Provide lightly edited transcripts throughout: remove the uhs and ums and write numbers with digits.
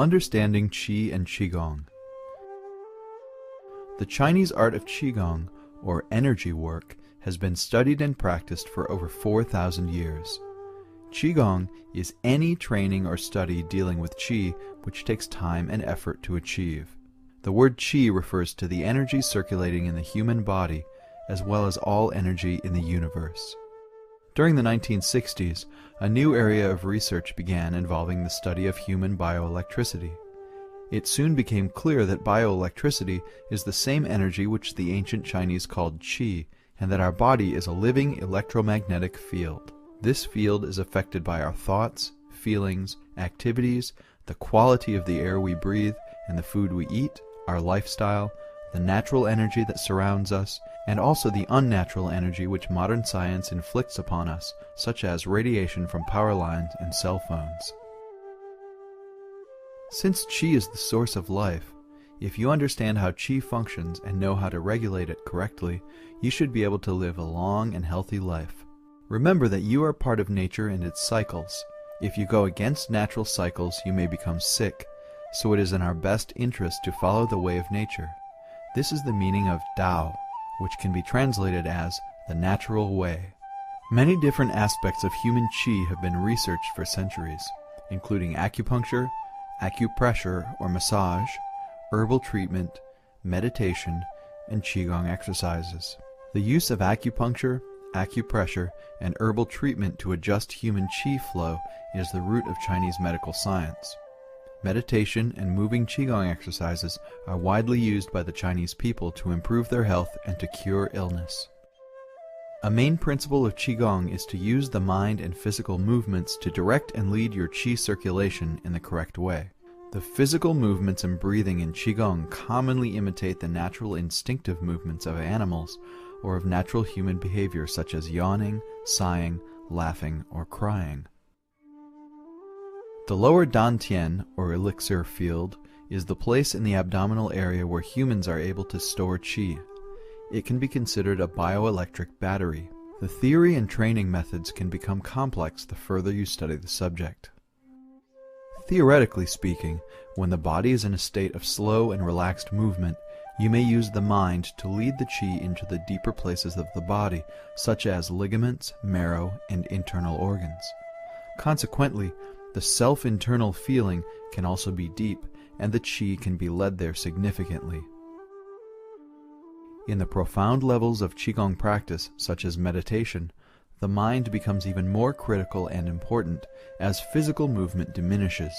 Understanding Qi and Qigong. The Chinese art of Qigong, or energy work, has been studied and practiced for over 4,000 years. Qigong is any training or study dealing with Qi which takes time and effort to achieve. The word Qi refers to the energy circulating in the human body, as well as all energy in the universe. During the 1960s, a new area of research began involving the study of human bioelectricity. It soon became clear that bioelectricity is the same energy which the ancient Chinese called Qi, and that our body is a living electromagnetic field. This field is affected by our thoughts, feelings, activities, the quality of the air we breathe and the food we eat, our lifestyle, the natural energy that surrounds us, and also the unnatural energy which modern science inflicts upon us, such as radiation from power lines and cell phones. Since Qi is the source of life, if you understand how Qi functions and know how to regulate it correctly, you should be able to live a long and healthy life. Remember that you are part of nature and its cycles. If you go against natural cycles, you may become sick, so it is in our best interest to follow the way of nature. This is the meaning of Tao, which can be translated as the natural way. Many different aspects of human Qi have been researched for centuries, including acupuncture, acupressure or massage, herbal treatment, meditation, and Qigong exercises. The use of acupuncture, acupressure, and herbal treatment to adjust human Qi flow is the root of Chinese medical science. Meditation and moving Qigong exercises are widely used by the Chinese people to improve their health and to cure illness. A main principle of Qigong is to use the mind and physical movements to direct and lead your Qi circulation in the correct way. The physical movements and breathing in Qigong commonly imitate the natural instinctive movements of animals or of natural human behavior such as yawning, sighing, laughing, or crying. The lower dantian, or elixir field, is the place in the abdominal area where humans are able to store Qi. It can be considered a bioelectric battery. The theory and training methods can become complex the further you study the subject. Theoretically speaking, when the body is in a state of slow and relaxed movement, you may use the mind to lead the Qi into the deeper places of the body, such as ligaments, marrow, and internal organs. Consequently, the self-internal feeling can also be deep, and the Qi can be led there significantly. In the profound levels of Qigong practice, such as meditation, the mind becomes even more critical and important as physical movement diminishes.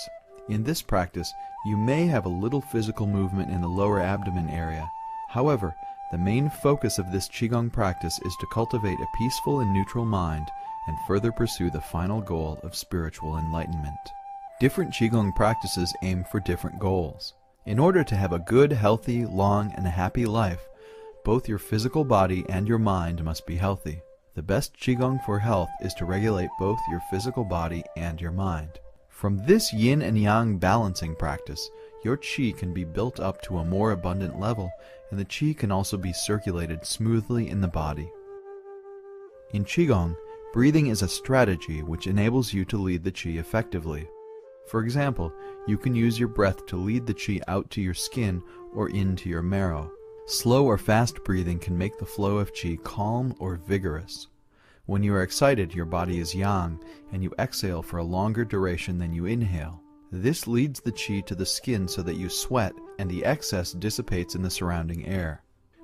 In this practice, you may have a little physical movement in the lower abdomen area. However, the main focus of this Qigong practice is to cultivate a peaceful and neutral mind and further pursue the final goal of spiritual enlightenment. Different Qigong practices aim for different goals. In order to have a good, healthy, long, and happy life, both your physical body and your mind must be healthy. The best Qigong for health is to regulate both your physical body and your mind. From this yin and yang balancing practice, your Qi can be built up to a more abundant level, and the Qi can also be circulated smoothly in the body. In Qigong, breathing is a strategy which enables you to lead the Qi effectively. For example, you can use your breath to lead the Qi out to your skin or into your marrow. Slow or fast breathing can make the flow of Qi calm or vigorous. When you are excited, your body is yang, and you exhale for a longer duration than you inhale. This leads the Qi to the skin so that you sweat, and the excess dissipates in the surrounding air.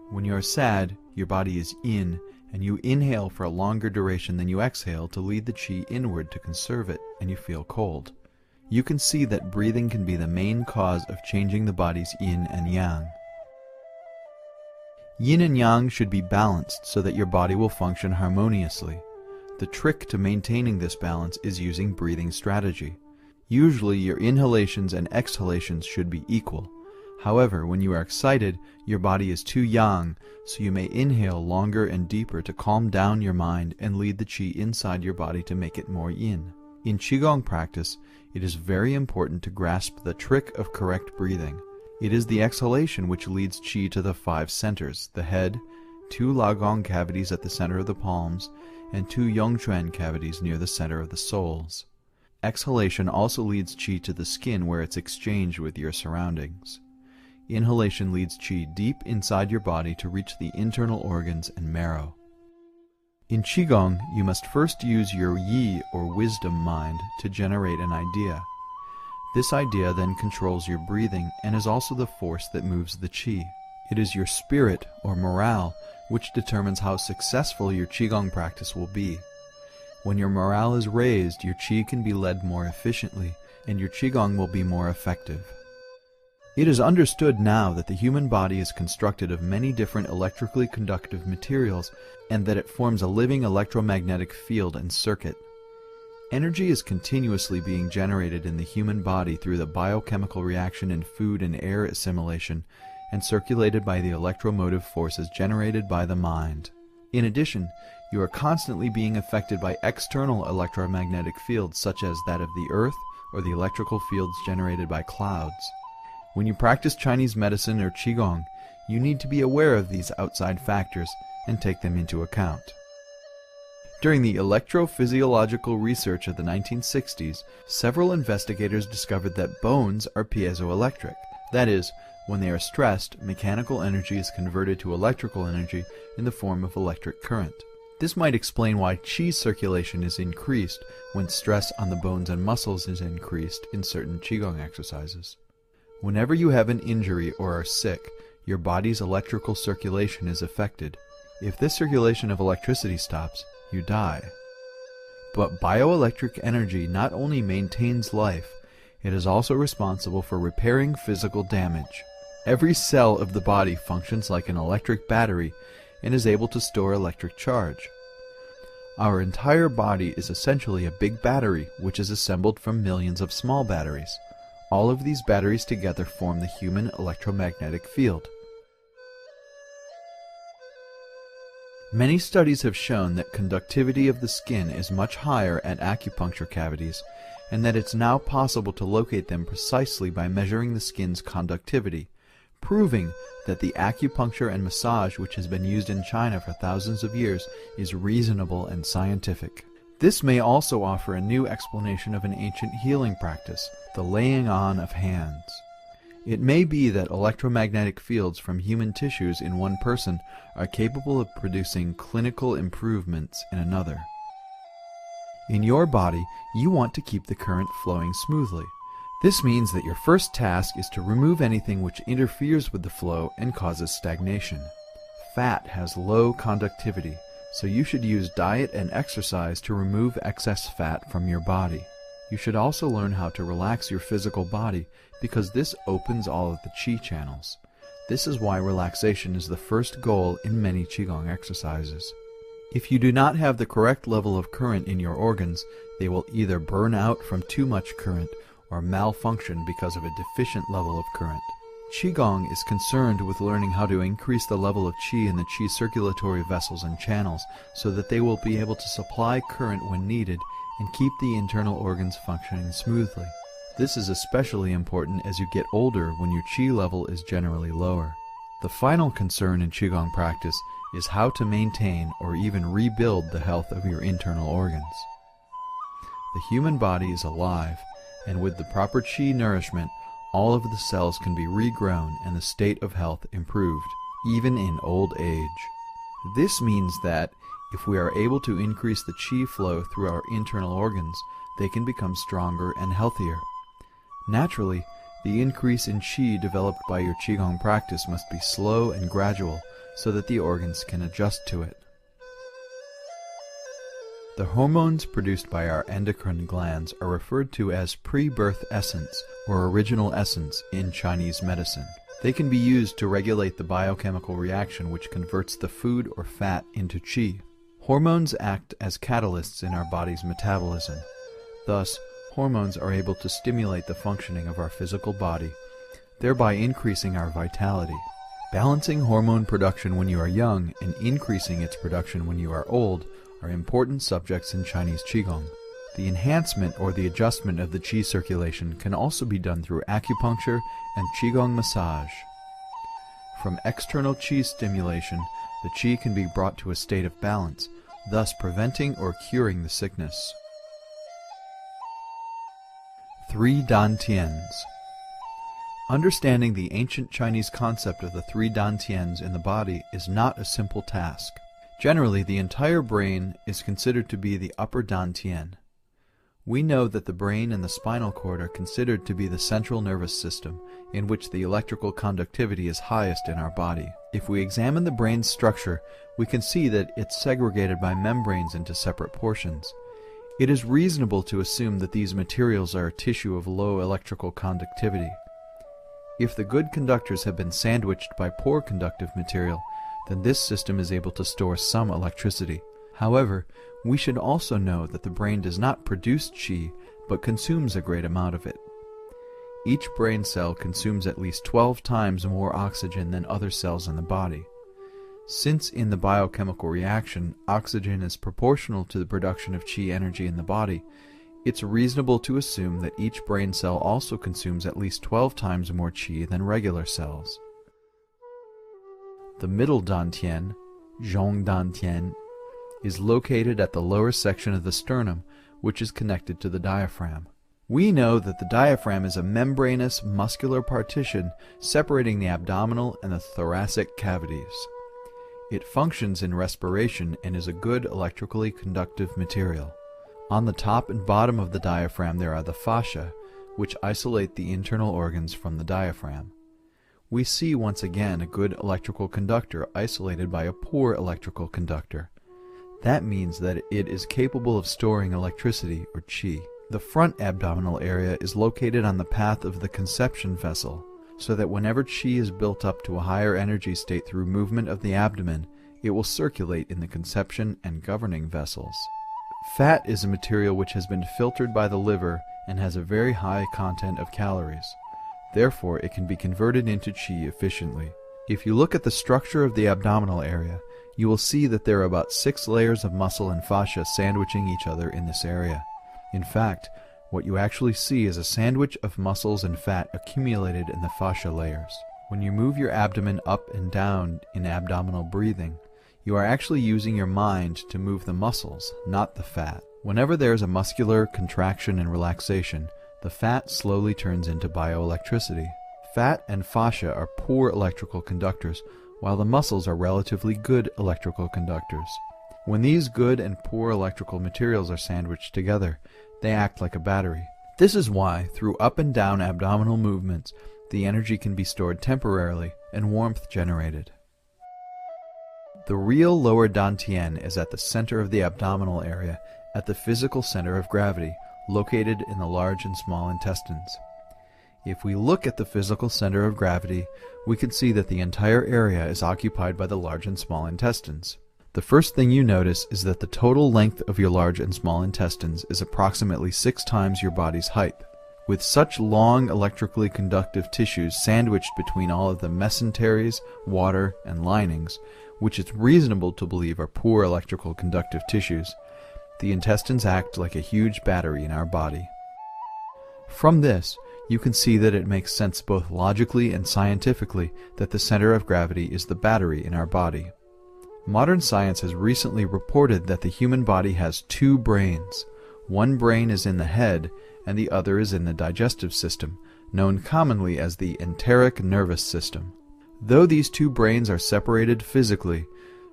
When you are sad, your body is yin, and you inhale for a longer duration than you exhale to lead the Qi inward to conserve it, and you feel cold. You can see that breathing can be the main cause of changing the body's yin and yang. Yin and yang should be balanced so that your body will function harmoniously. The trick to maintaining this balance is using breathing strategy. Usually your inhalations and exhalations should be equal. However, when you are excited, your body is too yang, so you may inhale longer and deeper to calm down your mind and lead the Qi inside your body to make it more yin. In Qigong practice, it is very important to grasp the trick of correct breathing. It is the exhalation which leads Qi to the 5 centers, the head, 2 Gong cavities at the center of the palms, and 2 Yongquan cavities near the center of the soles. Exhalation also leads qi to the skin where it's exchanged with your surroundings. Inhalation leads qi deep inside your body to reach the internal organs and marrow. In Qigong, you must first use your yi or wisdom mind to generate an idea. This idea then controls your breathing and is also the force that moves the qi. It is your spirit or morale which determines how successful your Qigong practice will be. When your morale is raised, your qi can be led more efficiently and your Qigong will be more effective. It is understood now that the human body is constructed of many different electrically conductive materials and that it forms a living electromagnetic field and circuit. Energy is continuously being generated in the human body through the biochemical reaction in food and air assimilation and circulated by the electromotive forces generated by the mind. In addition, you are constantly being affected by external electromagnetic fields such as that of the earth or the electrical fields generated by clouds. When you practice Chinese medicine or Qigong, you need to be aware of these outside factors and take them into account. During the electrophysiological research of the 1960s, several investigators discovered that bones are piezoelectric. That is, when they are stressed, mechanical energy is converted to electrical energy in the form of electric current. This might explain why qi circulation is increased when stress on the bones and muscles is increased in certain Qigong exercises. Whenever you have an injury or are sick, your body's electrical circulation is affected. If this circulation of electricity stops, you die. But bioelectric energy not only maintains life, it is also responsible for repairing physical damage. Every cell of the body functions like an electric battery and is able to store electric charge. Our entire body is essentially a big battery which is assembled from millions of small batteries. All of these batteries together form the human electromagnetic field. Many studies have shown that conductivity of the skin is much higher at acupuncture cavities, and that it's now possible to locate them precisely by measuring the skin's conductivity, proving that the acupuncture and massage which has been used in China for thousands of years is reasonable and scientific. This may also offer a new explanation of an ancient healing practice, the laying on of hands. It may be that electromagnetic fields from human tissues in one person are capable of producing clinical improvements in another. In your body, you want to keep the current flowing smoothly. This means that your first task is to remove anything which interferes with the flow and causes stagnation. Fat has low conductivity, so you should use diet and exercise to remove excess fat from your body. You should also learn how to relax your physical body because this opens all of the qi channels. This is why relaxation is the first goal in many Qigong exercises. If you do not have the correct level of current in your organs, they will either burn out from too much current or malfunction because of a deficient level of current. Qigong is concerned with learning how to increase the level of qi in the qi circulatory vessels and channels so that they will be able to supply current when needed and keep the internal organs functioning smoothly. This is especially important as you get older when your qi level is generally lower. The final concern in Qigong practice is how to maintain or even rebuild the health of your internal organs. The human body is alive, and with the proper qi nourishment, all of the cells can be regrown and the state of health improved, even in old age. This means that if we are able to increase the qi flow through our internal organs, they can become stronger and healthier. Naturally, the increase in qi developed by your Qigong practice must be slow and gradual so that the organs can adjust to it. The hormones produced by our endocrine glands are referred to as pre-birth essence or original essence in Chinese medicine. They can be used to regulate the biochemical reaction which converts the food or fat into qi. Hormones act as catalysts in our body's metabolism. Thus, hormones are able to stimulate the functioning of our physical body, thereby increasing our vitality. Balancing hormone production when you are young and increasing its production when you are old are important subjects in Chinese Qigong. The enhancement or the adjustment of the qi circulation can also be done through acupuncture and Qigong massage. From external qi stimulation, the qi can be brought to a state of balance, thus preventing or curing the sickness. Three Dantians. Understanding the ancient Chinese concept of the three dantians in the body is not a simple task. Generally, the entire brain is considered to be the upper dantian. We know that the brain and the spinal cord are considered to be the central nervous system, in which the electrical conductivity is highest in our body. If we examine the brain's structure, we can see that it's segregated by membranes into separate portions. It is reasonable to assume that these materials are a tissue of low electrical conductivity. If the good conductors have been sandwiched by poor conductive material, then this system is able to store some electricity. However, we should also know that the brain does not produce qi, but consumes a great amount of it. Each brain cell consumes at least 12 times more oxygen than other cells in the body. Since in the biochemical reaction, oxygen is proportional to the production of qi energy in the body, it's reasonable to assume that each brain cell also consumes at least 12 times more qi than regular cells. The middle dantian, Gong dantian, is located at the lower section of the sternum, which is connected to the diaphragm. We know that the diaphragm is a membranous muscular partition separating the abdominal and the thoracic cavities. It functions in respiration and is a good electrically conductive material. On the top and bottom of the diaphragm there are the fascia, which isolate the internal organs from the diaphragm. We see once again a good electrical conductor isolated by a poor electrical conductor. That means that it is capable of storing electricity, or qi. The front abdominal area is located on the path of the conception vessel, so that whenever qi is built up to a higher energy state through movement of the abdomen, it will circulate in the conception and governing vessels. Fat is a material which has been filtered by the liver and has a very high content of calories. Therefore, it can be converted into qi efficiently. If you look at the structure of the abdominal area, you will see that there are about 6 layers of muscle and fascia sandwiching each other in this area. In fact, what you actually see is a sandwich of muscles and fat accumulated in the fascia layers. When you move your abdomen up and down in abdominal breathing, you are actually using your mind to move the muscles, not the fat. Whenever there is a muscular contraction and relaxation, the fat slowly turns into bioelectricity. Fat and fascia are poor electrical conductors, while the muscles are relatively good electrical conductors. When these good and poor electrical materials are sandwiched together, they act like a battery. This is why, through up and down abdominal movements, the energy can be stored temporarily and warmth generated. The real lower dantian is at the center of the abdominal area, at the physical center of gravity, located in the large and small intestines. If we look at the physical center of gravity, we can see that the entire area is occupied by the large and small intestines. The first thing you notice is that the total length of your large and small intestines is approximately 6 times your body's height. With such long electrically conductive tissues sandwiched between all of the mesenteries, water, and linings, which it's reasonable to believe are poor electrical conductive tissues, the intestines act like a huge battery in our body. From this, you can see that it makes sense both logically and scientifically that the center of gravity is the battery in our body. Modern science has recently reported that the human body has 2 brains. One brain is in the head, and the other is in the digestive system, known commonly as the enteric nervous system. Though these 2 brains are separated physically,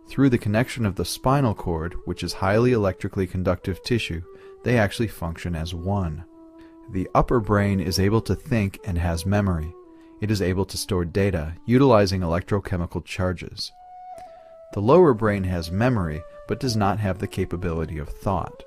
through the connection of the spinal cord, which is highly electrically conductive tissue, they actually function as one. The upper brain is able to think and has memory. It is able to store data, utilizing electrochemical charges. The lower brain has memory, but does not have the capability of thought.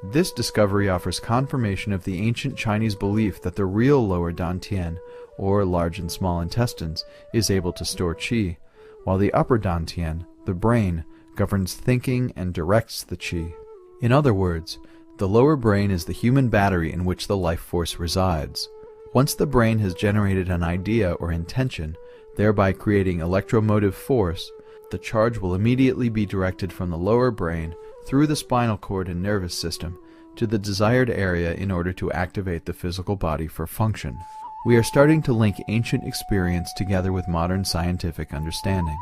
This discovery offers confirmation of the ancient Chinese belief that the real lower dantian, or large and small intestines, is able to store qi, while the upper dantian, the brain, governs thinking and directs the qi. In other words, the lower brain is the human battery in which the life force resides. Once the brain has generated an idea or intention, thereby creating electromotive force, the charge will immediately be directed from the lower brain through the spinal cord and nervous system to the desired area in order to activate the physical body for function. We are starting to link ancient experience together with modern scientific understanding.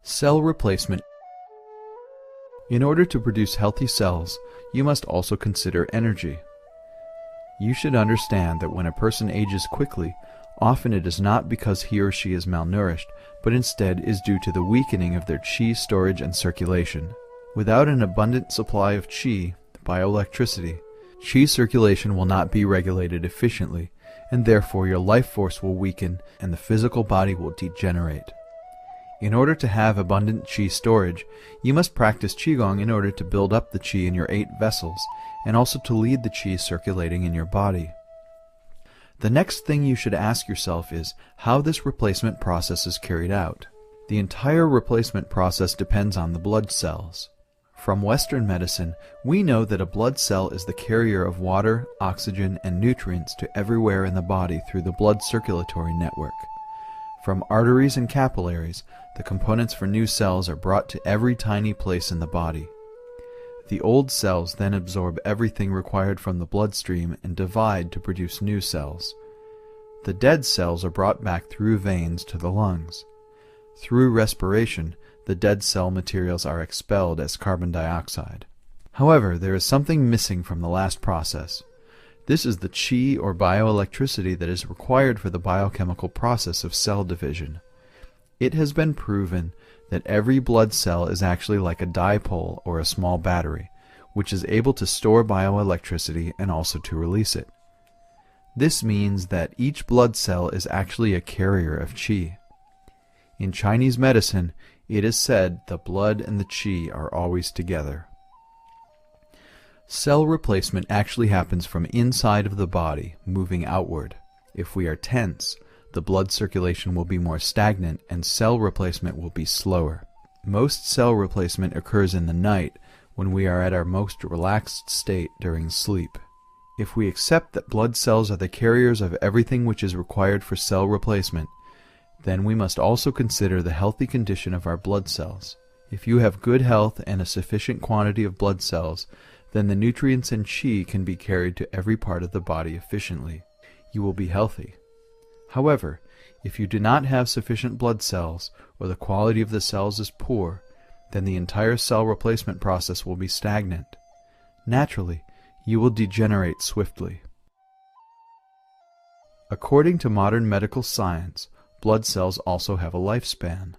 Cell replacement. In order to produce healthy cells, you must also consider energy. You should understand that when a person ages quickly, often it is not because he or she is malnourished, but instead is due to the weakening of their qi storage and circulation. Without an abundant supply of qi, bioelectricity, qi circulation will not be regulated efficiently, and therefore your life force will weaken and the physical body will degenerate. In order to have abundant qi storage, you must practice qigong in order to build up the qi in your 8 vessels, and also to lead the qi circulating in your body. The next thing you should ask yourself is how this replacement process is carried out. The entire replacement process depends on the blood cells. From Western medicine, we know that a blood cell is the carrier of water, oxygen, and nutrients to everywhere in the body through the blood circulatory network. From arteries and capillaries, the components for new cells are brought to every tiny place in the body. The old cells then absorb everything required from the bloodstream and divide to produce new cells. The dead cells are brought back through veins to the lungs. Through respiration, the dead cell materials are expelled as carbon dioxide. However, there is something missing from the last process. This is the qi or bioelectricity that is required for the biochemical process of cell division. It has been proven that every blood cell is actually like a dipole or a small battery, which is able to store bioelectricity and also to release it. This means that each blood cell is actually a carrier of qi. In Chinese medicine, it is said the blood and the qi are always together. Cell replacement actually happens from inside of the body, moving outward. If we are tense, the blood circulation will be more stagnant and cell replacement will be slower. Most cell replacement occurs in the night when we are at our most relaxed state during sleep. If we accept that blood cells are the carriers of everything which is required for cell replacement, then we must also consider the healthy condition of our blood cells. If you have good health and a sufficient quantity of blood cells, then the nutrients and qi can be carried to every part of the body efficiently. You will be healthy. However, if you do not have sufficient blood cells, or the quality of the cells is poor, then the entire cell replacement process will be stagnant. Naturally, you will degenerate swiftly. According to modern medical science, blood cells also have a lifespan.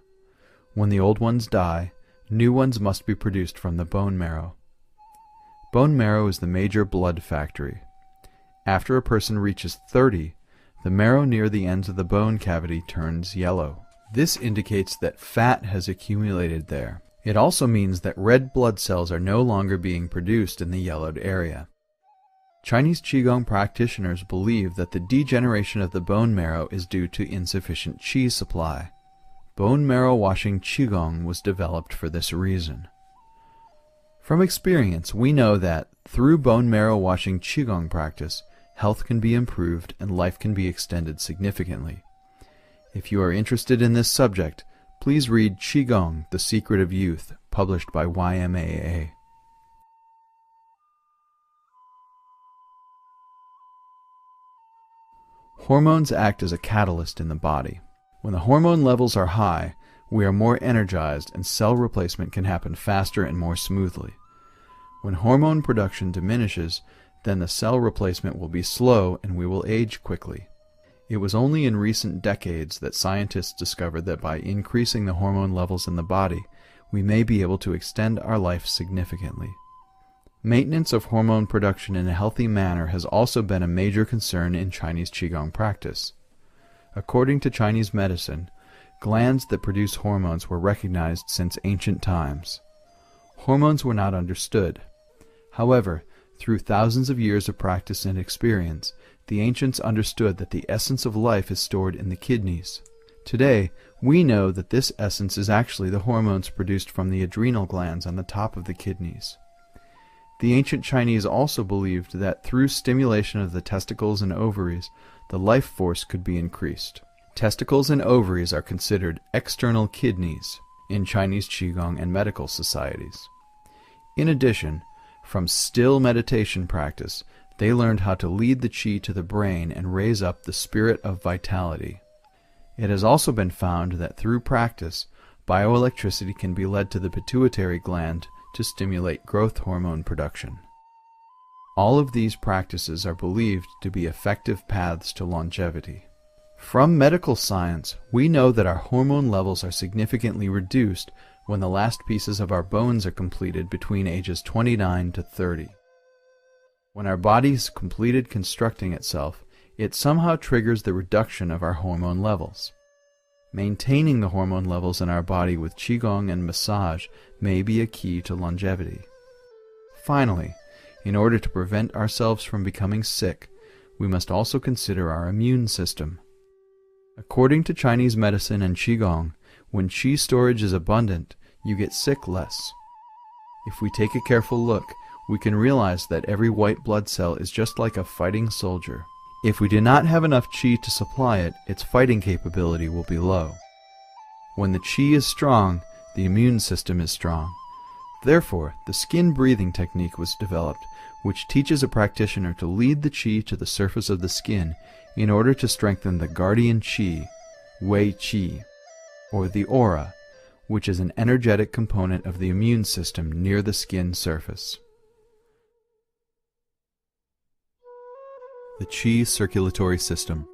When the old ones die, new ones must be produced from the bone marrow. Bone marrow is the major blood factory. After a person reaches 30, the marrow near the ends of the bone cavity turns yellow. This indicates that fat has accumulated there. It also means that red blood cells are no longer being produced in the yellowed area. Chinese Qigong practitioners believe that the degeneration of the bone marrow is due to insufficient qi supply. Bone marrow washing Qigong was developed for this reason. From experience, we know that through bone marrow washing Qigong practice, health can be improved and life can be extended significantly. If you are interested in this subject, please read Qigong, The Secret of Youth, published by YMAA. Hormones act as a catalyst in the body. When the hormone levels are high, we are more energized and cell replacement can happen faster and more smoothly. When hormone production diminishes, then the cell replacement will be slow and we will age quickly. It was only in recent decades that scientists discovered that by increasing the hormone levels in the body, we may be able to extend our life significantly. Maintenance of hormone production in a healthy manner has also been a major concern in Chinese Qigong practice. According to Chinese medicine, glands that produce hormones were recognized since ancient times. Hormones were not understood. However, through thousands of years of practice and experience, the ancients understood that the essence of life is stored in the kidneys. Today, we know that this essence is actually the hormones produced from the adrenal glands on the top of the kidneys. The ancient Chinese also believed that through stimulation of the testicles and ovaries, the life force could be increased. Testicles and ovaries are considered external kidneys in Chinese Qigong and medical societies. In addition, from still meditation practice, they learned how to lead the qi to the brain and raise up the spirit of vitality. It has also been found that through practice, bioelectricity can be led to the pituitary gland to stimulate growth hormone production. All of these practices are believed to be effective paths to longevity. From medical science, we know that our hormone levels are significantly reduced when the last pieces of our bones are completed between ages 29 to 30. When our body's completed constructing itself, it somehow triggers the reduction of our hormone levels. Maintaining the hormone levels in our body with Qigong and massage may be a key to longevity. Finally, in order to prevent ourselves from becoming sick, we must also consider our immune system. According to Chinese medicine and Qigong, when Qi storage is abundant, you get sick less. If we take a careful look, we can realize that every white blood cell is just like a fighting soldier. If we do not have enough Qi to supply it, its fighting capability will be low. When the Qi is strong, the immune system is strong. Therefore, the skin breathing technique was developed, which teaches a practitioner to lead the Qi to the surface of the skin in order to strengthen the guardian Qi, Wei Qi, or the aura, which is an energetic component of the immune system near the skin surface. The Qi circulatory system.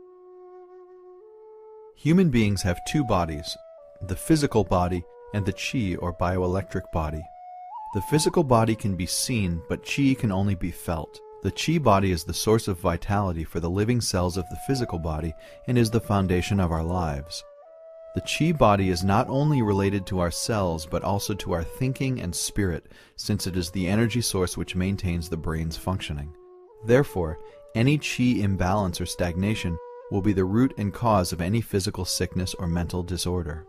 Human beings have two bodies, the physical body and the Qi or bioelectric body. The physical body can be seen, but Qi can only be felt. The Qi body is the source of vitality for the living cells of the physical body and is the foundation of our lives. The Qi body is not only related to our cells, but also to our thinking and spirit, since it is the energy source which maintains the brain's functioning. Therefore, any Qi imbalance or stagnation will be the root and cause of any physical sickness or mental disorder.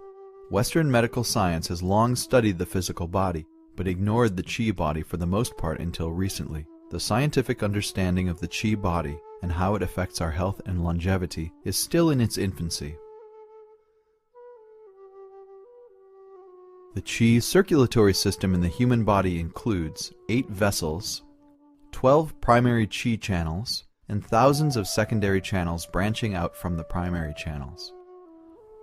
Western medical science has long studied the physical body, but ignored the Qi body for the most part until recently. The scientific understanding of the Qi body and how it affects our health and longevity is still in its infancy. The Qi circulatory system in the human body includes 8 vessels, 12 primary Qi channels, and thousands of secondary channels branching out from the primary channels.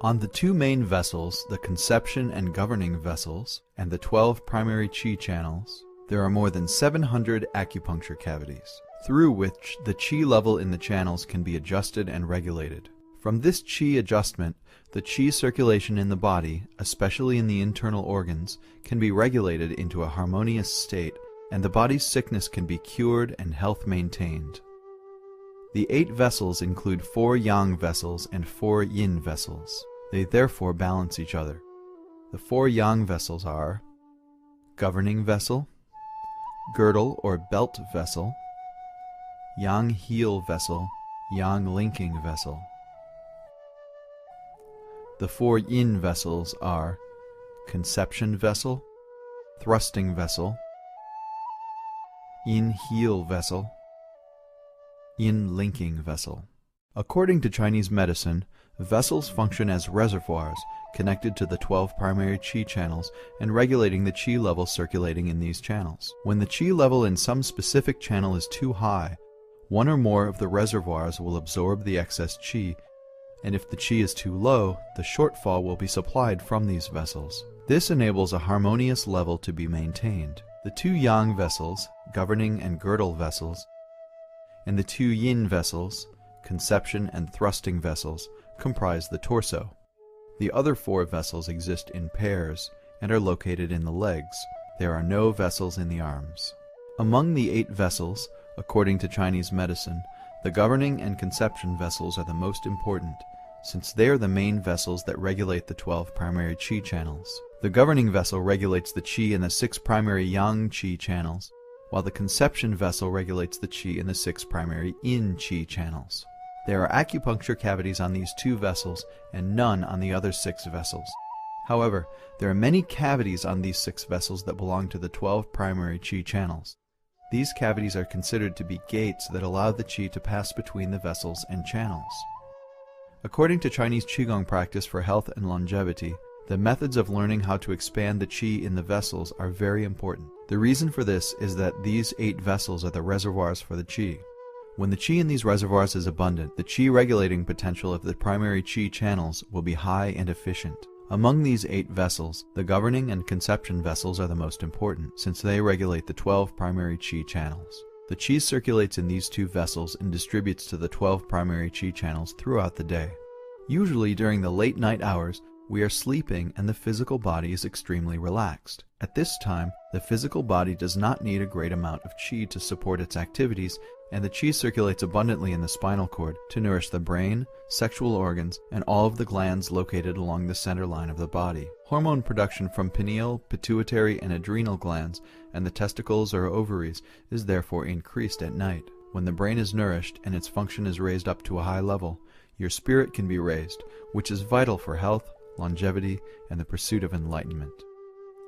On the 2 main vessels, the conception and governing vessels, and the 12 primary Qi channels, there are more than 700 acupuncture cavities, through which the Qi level in the channels can be adjusted and regulated. From this Qi adjustment, the Qi circulation in the body, especially in the internal organs, can be regulated into a harmonious state, and the body's sickness can be cured and health maintained. The 8 vessels include 4 yang vessels and 4 yin vessels. They therefore balance each other. The 4 yang vessels are governing vessel, girdle or belt vessel, yang heel vessel, yang linking vessel. The 4 yin vessels are conception vessel, thrusting vessel, yin heel vessel, yin linking vessel. According to Chinese medicine, vessels function as reservoirs connected to the 12 primary Qi channels and regulating the Qi level circulating in these channels. When the Qi level in some specific channel is too high, one or more of the reservoirs will absorb the excess Qi, and if the Qi is too low, the shortfall will be supplied from these vessels. This enables a harmonious level to be maintained. The 2 yang vessels, governing and girdle vessels, and the 2 yin vessels, conception and thrusting vessels, comprise the torso. The other 4 vessels exist in pairs and are located in the legs. There are no vessels in the arms. Among the 8 vessels, according to Chinese medicine, the governing and conception vessels are the most important, since they are the main vessels that regulate the 12 primary Qi channels. The governing vessel regulates the Qi in the 6 primary yang Qi channels, while the conception vessel regulates the Qi in the 6 primary yin Qi channels. There are acupuncture cavities on these 2 vessels and none on the other 6 vessels. However, there are many cavities on these 6 vessels that belong to the 12 primary Qi channels. These cavities are considered to be gates that allow the Qi to pass between the vessels and channels. According to Chinese Qigong practice for health and longevity, the methods of learning how to expand the Qi in the vessels are very important. The reason for this is that these 8 vessels are the reservoirs for the Qi. When the Qi in these reservoirs is abundant, the Qi regulating potential of the primary Qi channels will be high and efficient. Among these 8 vessels, the governing and conception vessels are the most important, since they regulate the 12 primary Qi channels. The qi circulates in these two vessels and distributes to the 12 primary qi channels throughout the day. Usually during the late night hours, we are sleeping and the physical body is extremely relaxed. At this time, the physical body does not need a great amount of qi to support its activities, and the qi circulates abundantly in the spinal cord to nourish the brain, sexual organs, and all of the glands located along the center line of the body. Hormone production from pineal, pituitary, and adrenal glands, and the testicles or ovaries is therefore increased at night. When the brain is nourished and its function is raised up to a high level, your spirit can be raised, which is vital for health, longevity, and the pursuit of enlightenment.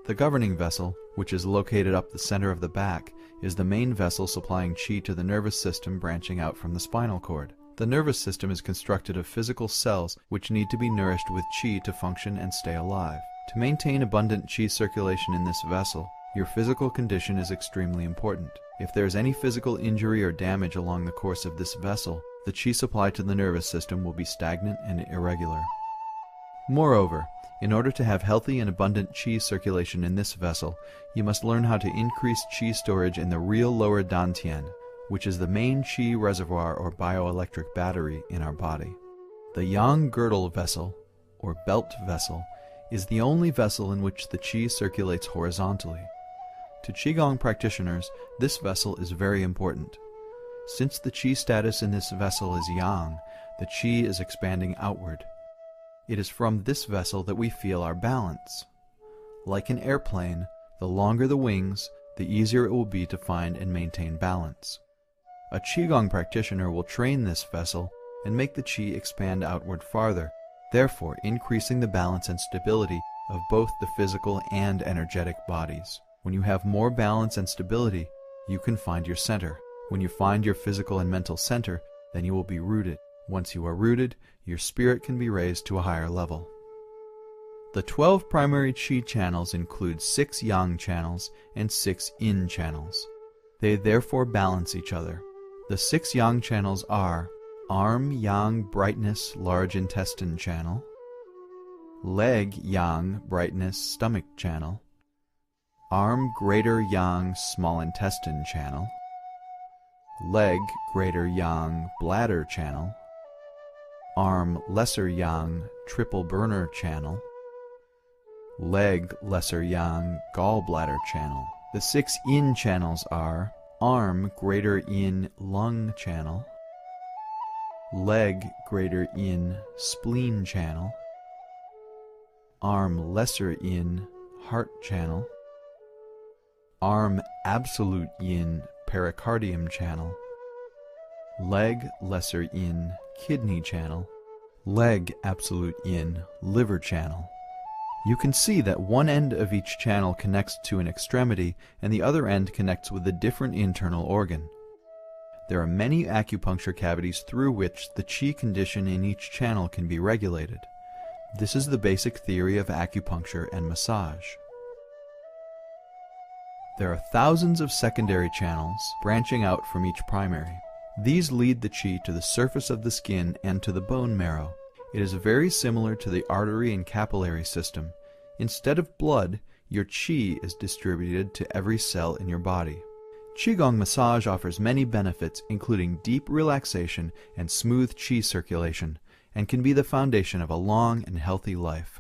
The governing vessel, which is located up the center of the back, is the main vessel supplying qi to the nervous system branching out from the spinal cord. The nervous system is constructed of physical cells which need to be nourished with qi to function and stay alive. To maintain abundant qi circulation in this vessel, your physical condition is extremely important. If there is any physical injury or damage along the course of this vessel, the qi supply to the nervous system will be stagnant and irregular. Moreover, in order to have healthy and abundant qi circulation in this vessel, you must learn how to increase qi storage in the real lower dantian, which is the main qi reservoir or bioelectric battery in our body. The yang girdle vessel, or belt vessel, is the only vessel in which the qi circulates horizontally. To qigong practitioners, this vessel is very important. Since the qi status in this vessel is yang, the qi is expanding outward. It is from this vessel that we feel our balance. Like an airplane, the longer the wings, the easier it will be to find and maintain balance. A qigong practitioner will train this vessel and make the qi expand outward farther, therefore increasing the balance and stability of both the physical and energetic bodies. When you have more balance and stability, you can find your center. When you find your physical and mental center, then you will be rooted. Once you are rooted, your spirit can be raised to a higher level. The 12 primary qi channels include 6 yang channels and 6 yin channels. They therefore balance each other. The 6 yang channels are arm yang brightness large intestine channel, leg yang brightness stomach channel, arm greater yang small intestine channel, leg greater yang bladder channel, arm lesser yang triple burner channel, leg lesser yang gallbladder channel. The 6 yin channels are arm greater yin lung channel, leg greater yin spleen channel, arm lesser yin heart channel, arm absolute yin pericardium channel, leg lesser yin kidney channel, leg absolute yin liver channel. You can see that one end of each channel connects to an extremity and the other end connects with a different internal organ. There are many acupuncture cavities through which the qi condition in each channel can be regulated. This is the basic theory of acupuncture and massage. There are thousands of secondary channels branching out from each primary. These lead the qi to the surface of the skin and to the bone marrow. It is very similar to the artery and capillary system. Instead of blood, your qi is distributed to every cell in your body. Qigong massage offers many benefits, including deep relaxation and smooth qi circulation, and can be the foundation of a long and healthy life.